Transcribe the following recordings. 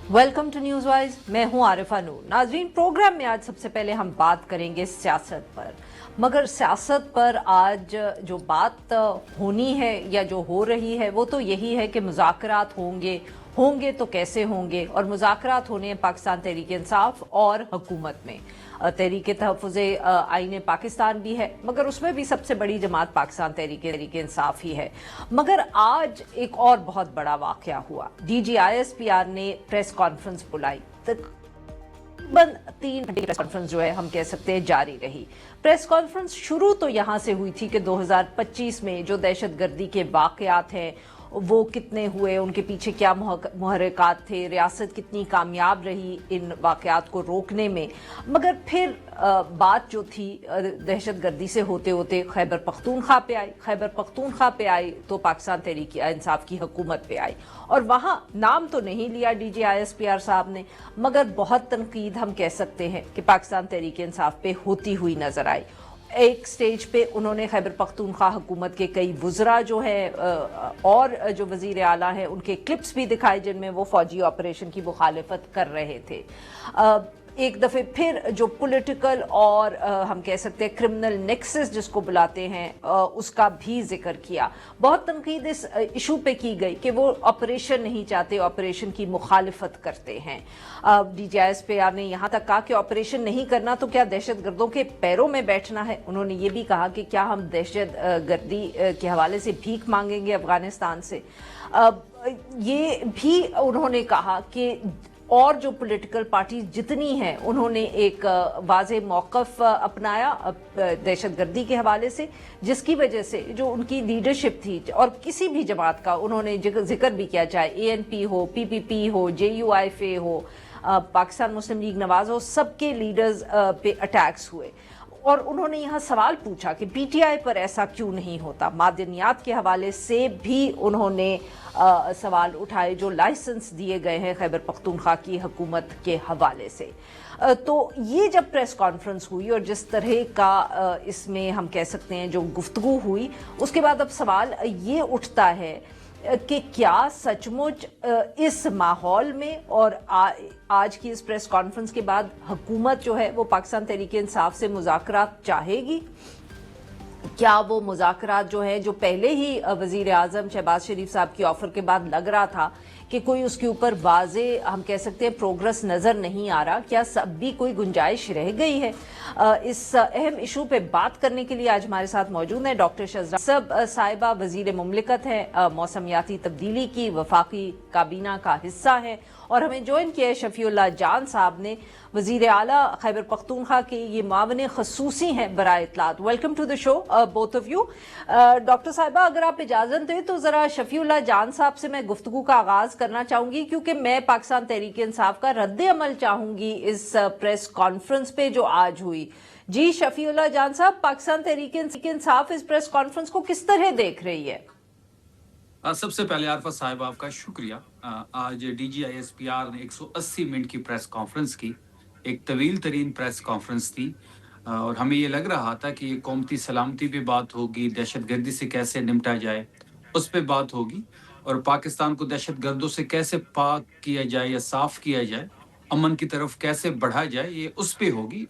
Welcome to news wise. मैं हूं आरिफा नूर। नाजरीन, प्रोग्राम में आज सबसे पहले हम बात करेंगे सियासत पर। मगर सियासत पर आज जो बात होनी है या जो हो रही है वो तो यही है कि मुज़ाकरात होंगे तो कैसे होंगे, और मुज़ाकरात होने हैं पाकिस्तान तहरीक इंसाफ और हुकूमत में। तहरीक तहफ़्फ़ुज़ आईन पाकिस्तान भी है, मगर उसमें भी सबसे बड़ी जमात पाकिस्तान तहरीक इंसाफ ही है। मगर आज एक और बहुत बड़ा वाक़या हुआ। DGISPR ने प्रेस कॉन्फ्रेंस बुलाई। तकरीबन 3 घंटे प्रेस कॉन्फ्रेंस जो है हम कह सकते हैं जारी रही। प्रेस कॉन्फ्रेंस शुरू तो यहाँ से हुई थी कि 2025 में जो दहशतगर्दी के वाक़यात हैं वो कितने हुए, उनके पीछे क्या मुहर्रिकात थे, रियासत कितनी कामयाब रही इन वाक़यात को रोकने में। मगर फिर बात जो थी दहशतगर्दी से होते होते खैबर पख्तूनख्वा पे आई तो पाकिस्तान तहरीक इंसाफ की हुकूमत पे आई, और वहाँ नाम तो नहीं लिया DGISPR साहब ने, मगर बहुत तनकीद हम कह सकते हैं कि पाकिस्तान तहरीक इंसाफ पे होती हुई नजर आई। एक स्टेज पे उन्होंने खैबर पख्तूनख्वा हुकूमत के कई वुज़रा जो है और जो वज़ीर आला हैं उनके क्लिप्स भी दिखाए जिनमें वो फौजी ऑपरेशन की मुखालिफत कर रहे थे। एक दफ़े फिर जो पॉलिटिकल और हम कह सकते हैं क्रिमिनल नेक्सस जिसको बुलाते हैं उसका भी जिक्र किया। बहुत तनकीद इस इशू पे की गई कि वो ऑपरेशन नहीं चाहते, ऑपरेशन की मुखालिफत करते हैं। DGISPR ने यहाँ तक कहा कि ऑपरेशन नहीं करना तो क्या दहशत गर्दों के पैरों में बैठना है। उन्होंने ये भी कहा कि क्या हम दहशत गर्दी के हवाले से भीख मांगेंगे अफगानिस्तान से। ये भी उन्होंने कहा कि और जो पॉलिटिकल पार्टी जितनी हैं उन्होंने एक वाज़े मौक़िफ़ अपनाया दहशतगर्दी के हवाले से, जिसकी वजह से जो उनकी लीडरशिप थी और किसी भी जमात का उन्होंने जिक्र भी किया, चाहे ANP हो, PPP हो, JUIFA हो, पाकिस्तान मुस्लिम लीग नवाज हो, सबके लीडर्स पे अटैक्स हुए। और उन्होंने यहाँ सवाल पूछा कि PTI पर ऐसा क्यों नहीं होता। मादनियात के हवाले से भी उन्होंने सवाल उठाए जो लाइसेंस दिए गए हैं खैबर पख्तूनख्वा की हुकूमत के हवाले से। तो ये जब प्रेस कॉन्फ्रेंस हुई और जिस तरह का इसमें हम कह सकते हैं जो गुफ्तगू हुई, उसके बाद अब सवाल ये उठता है कि क्या सचमुच इस माहौल में और आज की इस प्रेस कॉन्फ्रेंस के बाद हुकूमत जो है वो पाकिस्तान तहरीक इंसाफ से मुज़ाकरात चाहेगी? क्या वो मुज़ाकरात जो है, जो पहले ही वज़ीर आज़म शहबाज शरीफ साहब की ऑफर के बाद लग रहा था कि कोई उसके ऊपर वाज़े हम कह सकते हैं प्रोग्रेस नज़र नहीं आ रहा, क्या सब भी कोई गुंजाइश रह गई है? इस अहम इशू पे बात करने के लिए आज हमारे साथ मौजूद हैं डॉक्टर शहज़ाद साहिबा, वज़ीर मुमलिकत है, मौसमियाती तब्दीली की वफाकी काबीना का हिस्सा है, और हमें ज्वाइन किया है शफीउल्लाह जान साहब ने, वज़ीर आला खैबर पख्तूनख्वा के ये मावन खसूसी हैं बराए इत्तलात। Welcome to the show both of you. Doctor साहिबा, अगर आप इजाज़त दें तो ज़रा शफीउल्लाह जान साहब से मैं गुफ्तगू का आगाज़ करना चाहूँगी, क्योंकि मैं पाकिस्तान तहरीक इंसाफ का रद्द अमल चाहूँगी इस प्रेस कॉन्फ्रेंस पे जो आज हुई। जी शफीउल्लाह जान साहब, पाकिस्तान तहरीक इंसाफ इस प्रेस कॉन्फ्रेंस को किस तरह देख रही है? सबसे पहले आरफा साहिब आपका शुक्रिया। आज DGISPR ने 180 मिनट की प्रेस कॉन्फ्रेंस की, एक तवील तरीन प्रेस कॉन्फ्रेंस थी, और हमें ये लग रहा था कि ये कौमती सलामती पे बात होगी, दहशतगर्दी से कैसे निपटा जाए उस पे बात होगी, और पाकिस्तान को दहशतगर्दों से कैसे पाक किया जाए या साफ किया जाए, अमन की तरफ कैसे बढ़ा जाए, ये उस पे होगी।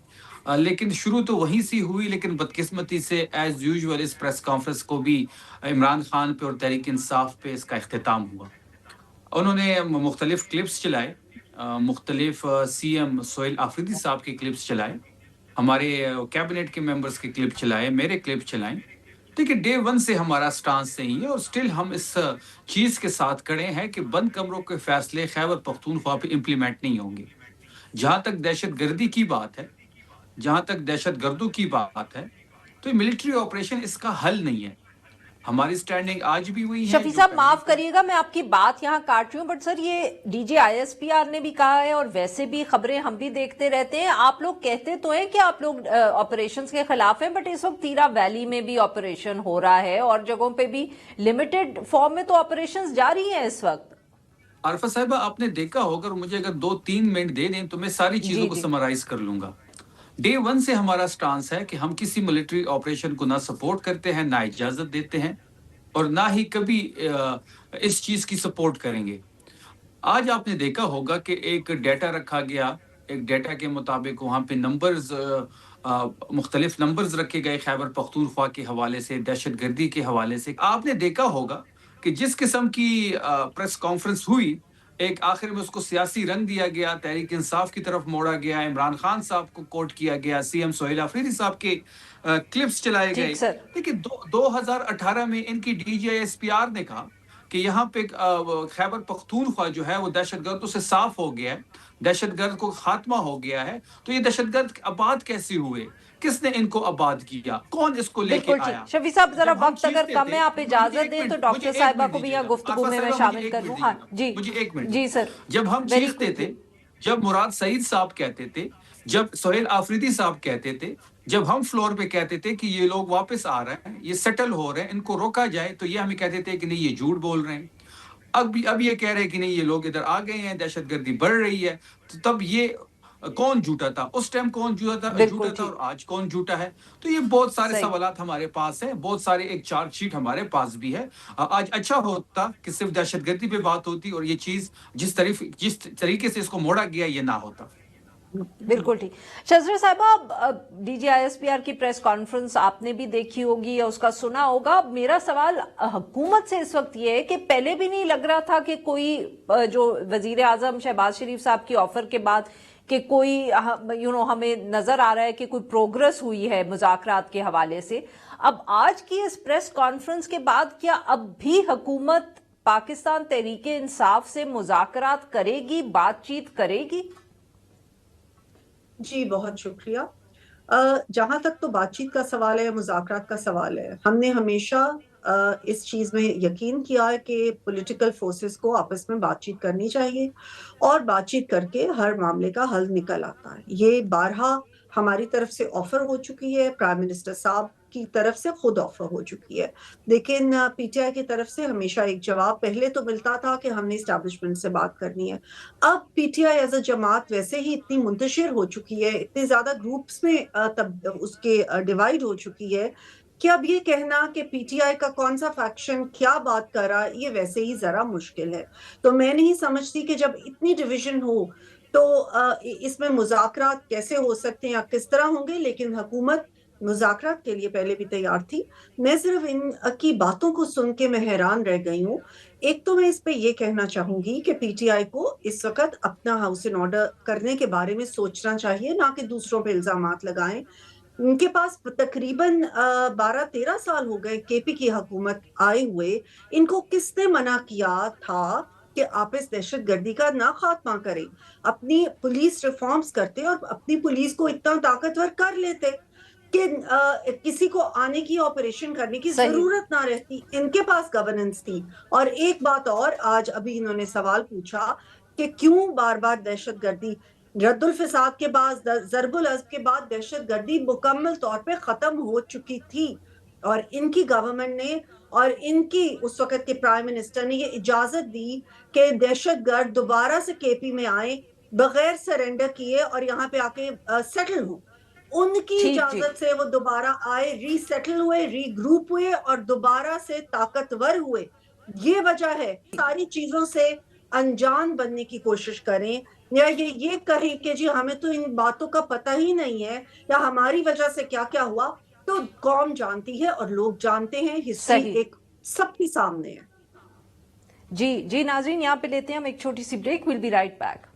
लेकिन शुरू तो वहीं से हुई, लेकिन बदकिस्मती से एज यूजुअल इस प्रेस कॉन्फ्रेंस को भी इमरान खान पे और तहरीक इंसाफ पे इसका इख्तिताम हुआ। उन्होंने मुख्तलिफ क्लिप्स चलाए, मुख्तलिफ CM सोहेल आफरीदी साहब के क्लिप्स चलाए, हमारे कैबिनेट के मेंबर्स के क्लिप चलाए, मेरे क्लिप चलाए। देखिए, डे 1 से हमारा स्टांस नहीं है और स्टिल हम इस चीज़ के साथ खड़े हैं कि बंद कमरों के फैसले खैबर पख्तूनख्वा पे इम्प्लीमेंट नहीं होंगे। जहाँ तक दहशतगर्दी की बात है, जहाँ तक दहशतगर्दों की बात है, तो मिलिट्री ऑपरेशन इसका हल नहीं है। हमारी स्टैंडिंग आज भी वही है। शफी साहब, माफ करिएगा मैं आपकी बात यहाँ काट रही हूँ, बट सर ये DGISPR ने भी कहा है और वैसे भी खबरें हम भी देखते रहते हैं। आप लोग कहते तो हैं कि आप लोग ऑपरेशंस के खिलाफ हैं, बट इस वक्त तीरा वैली में भी ऑपरेशन हो रहा है और जगहों पे भी लिमिटेड फॉर्म में तो ऑपरेशंस जारी हैं इस वक्त। आरफा साहिबा, आपने देखा होगा, मुझे अगर 2-3 मिनट दे दें तो मैं सारी चीजों को समराइज कर लूंगा। डे 1 से हमारा स्टांस है कि हम किसी मिलिट्री ऑपरेशन को ना सपोर्ट करते हैं, ना इजाजत देते हैं, और ना ही कभी इस चीज की सपोर्ट करेंगे। آج آپ نے دیکھا ہوگا کہ ایک ڈیٹا رکھا گیا، ایک ڈیٹا کے مطابق وہاں پہ نمبرز مختلف نمبرز رکھے گئے خیبر پختونخوا کے حوالے سے، دہشت گردی کے حوالے سے. آپ نے دیکھا ہوگا کہ جس قسم کی پریس کانفرنس ہوئی، ایک آخر میں اس کو سیاسی رنگ دیا گیا، تحریک انصاف کی طرف موڑا گیا، عمران خان صاحب کو کوٹ کیا گیا، سی ایم سہیل آفریدی صاحب کے کلپس چلائے گئے. ٹھیک سر. لیکن 2018 میں ان کی D G I S P R نے کہا کہ یہاں پہ خیبر پختونخوا جو ہے وہ دہشت گردوں سے صاف ہو گیا ہے، دہشت گرد کو خاتمہ ہو گیا ہے. تو یہ دہشت گرد آباد کیسے ہوئے؟ کس نے ان کو آباد کیا؟ کون اس کو لے کے بالکل آیا؟ ٹھیک. شفیع صاحب ذرا جب ہم وقت اگر چیختے کم ہے تھے، آپ مجھے اجازت ایک دیں تو منٹ، ڈاکٹر مجھے ایک صاحبہ منٹ کو بھی دیجیے یہاں گا. گفتگو عارفہ میں صاحبہ، شامل مجھے ایک کر منٹ لوں. دیجیے ہاں گا. جی مجھے ایک منٹ جی سر. جب ہم ویری چیختے تھے، کوئکلی. جب مراد سعید صاحب کہتے تھے، جب سہیل آفریدی صاحب کہتے تھے، جب ہم فلور پہ کہتے تھے کہ یہ لوگ واپس آ رہے ہیں، یہ سیٹل ہو رہے ہیں، ان کو روکا جائے، تو یہ ہمیں کہتے تھے کہ نہیں یہ جھوٹ بول رہے ہیں. اب یہ کہہ رہے ہیں کہ نہیں یہ لوگ ادھر آ گئے ہیں، دہشت گردی بڑھ رہی ہے. تو تب یہ کون جھوٹا تھا اس ٹائم؟ کون بالکل جھوٹا تھا ٹھیک. اور آج کون جھوٹا ہے؟ تو یہ بہت سارے صحیح. سوالات ہمارے پاس ہیں، بہت سارے ایک چارج شیٹ ہمارے پاس بھی ہے. آج اچھا ہوتا کہ صرف دہشت گردی پہ بات ہوتی اور یہ چیز جس طریقے سے اس کو موڑا گیا یہ نہ ہوتا. بالکل ٹھیک. شزرہ صاحبہ، D G I S P R کی پریس کانفرنس آپ نے بھی دیکھی ہوگی یا اس کا سنا ہوگا. میرا سوال حکومت سے اس وقت یہ ہے کہ پہلے بھی نہیں لگ رہا تھا کہ کوئی جو وزیر اعظم شہباز شریف صاحب کی آفر کے بعد کہ کوئی ہمیں نظر آ رہا ہے کہ کوئی پروگرس ہوئی ہے مذاکرات کے حوالے سے. اب آج کی اس پریس کانفرنس کے بعد کیا اب بھی حکومت پاکستان تحریک انصاف سے مذاکرات کرے گی، بات چیت کرے گی؟ جی بہت شکریہ. جہاں تک تو بات چیت کا سوال ہے، مذاکرات کا سوال ہے، ہم نے ہمیشہ اس چیز میں یقین کیا ہے کہ پولیٹیکل فورسز کو آپس میں بات چیت کرنی چاہیے اور بات چیت کر کے ہر معاملے کا حل نکل آتا ہے. یہ بارہا ہماری طرف سے آفر ہو چکی ہے، پرائم منسٹر صاحب کی طرف سے خود آفر ہو چکی ہے، لیکن پی ٹی آئی کی طرف سے ہمیشہ ایک جواب پہلے تو ملتا تھا کہ ہم نے اسٹیبلشمنٹ سے بات کرنی ہے. اب P T I as a جماعت ویسے ہی اتنی منتشر ہو چکی ہے، اتنے زیادہ گروپس میں اس کے ڈیوائیڈ ہو چکی ہے کہ اب یہ کہنا کہ پی ٹی آئی کا کون سا فیکشن کیا بات کر رہا یہ ویسے ہی ذرا مشکل ہے. تو میں نہیں سمجھتی کہ جب اتنی ڈویژن ہو تو اس میں مذاکرات کیسے ہو سکتے ہیں یا کس طرح ہوں گے. لیکن حکومت مذاکرات کے لیے پہلے بھی تیار تھی. میں صرف ان کی باتوں کو سن کے میں حیران رہ گئی ہوں. ایک تو میں اس پہ یہ کہنا چاہوں گی کہ پی ٹی آئی کو اس وقت اپنا ہاؤس ان آرڈر کرنے کے بارے میں سوچنا چاہیے، نہ کہ دوسروں پہ الزامات لگائیں. ان کے پاس تقریباً 12-13 سال ہو گئے کے پی کی حکومت آئے ہوئے. ان کو کس نے منع کیا تھا کہ آپ اس دہشت گردی کا نہ خاتمہ کریں؟ اپنی پولیس ریفارمز کرتے اور اپنی پولیس کو اتنا طاقتور کر لیتے کہ کسی کو آنے کی آپریشن کرنے کی صحیح. ضرورت نہ رہتی. ان کے پاس گورننس تھی. اور ایک بات اور، آج ابھی انہوں نے سوال پوچھا کہ کیوں بار بار دہشت گردی، رد الفساد کے بعد، ضرب العضب کے بعد دہشت گردی مکمل طور پہ ختم ہو چکی تھی اور ان کی گورنمنٹ نے اور ان کی اس وقت کے پرائم منسٹر نے یہ اجازت دی کہ دہشت گرد دوبارہ سے کے پی میں آئیں بغیر سرنڈر کیے اور یہاں پہ آ کے سیٹل ہوں. ان کی ٹھیک ٹھیک. اجازت سے وہ دوبارہ آئے، ری سیٹل ہوئے، ری گروپ ہوئے اور دوبارہ سے طاقتور ہوئے. یہ وجہ ہے. ساری چیزوں سے انجان بننے کی کوشش کریں یا یہ کہیں کہ جی ہمیں تو ان باتوں کا پتہ ہی نہیں ہے یا ہماری وجہ سے کیا کیا ہوا. تو قوم جانتی ہے اور لوگ جانتے ہیں، ہسٹری صحیح. ایک سب کے سامنے ہے. جی ناظرین، یہاں پہ لیتے ہیں ہم ایک چھوٹی سی break. We'll be right back.